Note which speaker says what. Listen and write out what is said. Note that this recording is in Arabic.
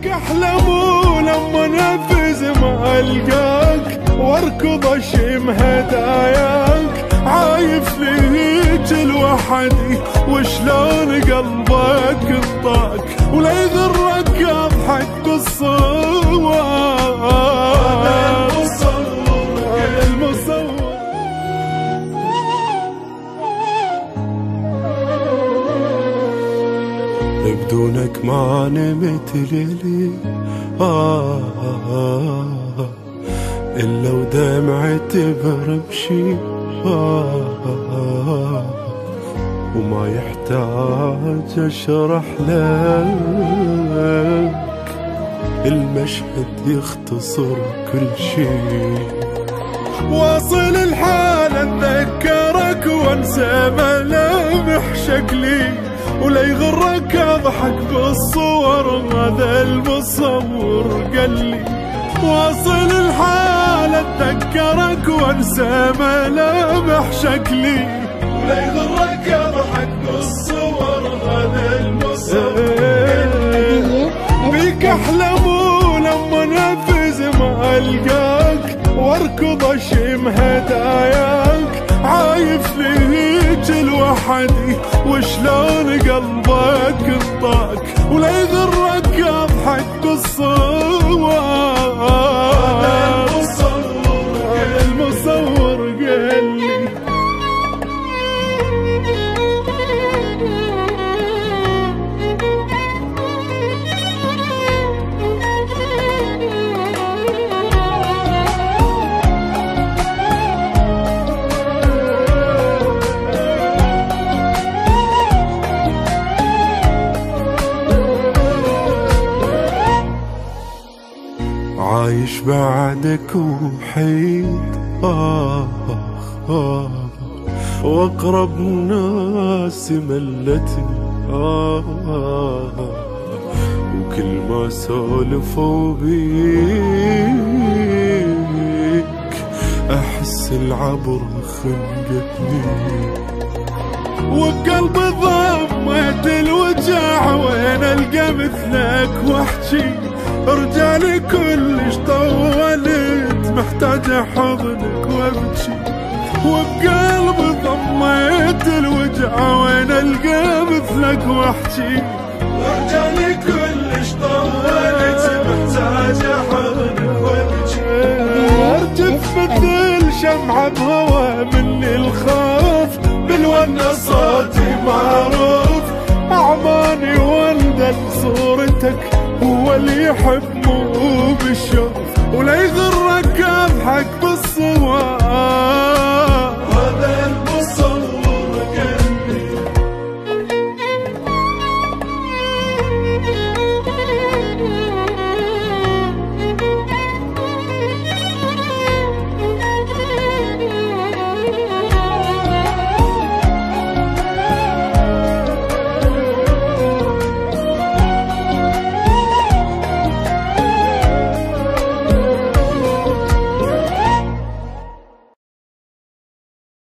Speaker 1: بيك احلم ولما انفذ ما القاك واركض اشم هداياك، عايف ليك لوحدي وشلون قلبك انطاك، ولا يغرك اضحك بالصور. هذا المصور بدونك ما نمت ليلي إلا ودمعتي برمشي وما يحتاج أشرح لك، المشهد يختصر كل شي. واصل الحال أتذكرك وانسى ملامح شكلي، ولا يغرك اضحك بالصور، هذا المصور قالي. واصل الحال اتذكرك وانسى ملامح شكلي، ولا يغرك اضحك بالصور، هذا المصور قالي. بيك احلم ولما انفذ ما القاك واركض اشم هداياك، عايف ليك لوحدي وشلون قلبك انطاك، ولا يغرك اضحك بالصور. هذا المصور قالي. عايش بعدك وحيد واقرب ناس ملتني وكل ما سولفوا بيك احس العبر خنقتني، وبقلبي ضميت الوجع وين القى مثلك واحكي، رجالي كلش طولت محتاجة حضنك وابكي، وبقلبي ضميت الوجع وين القى مثلك واحكي، رجالي كلش طولت محتاجة حضنك وابكي. ارجف مثل شمعة بهوى مني الخوف، بالونة صوتي معروف، اعماني واندل صورتك هو اللي يحب مو بالشوف، ولا يغرك اضحك بالصور.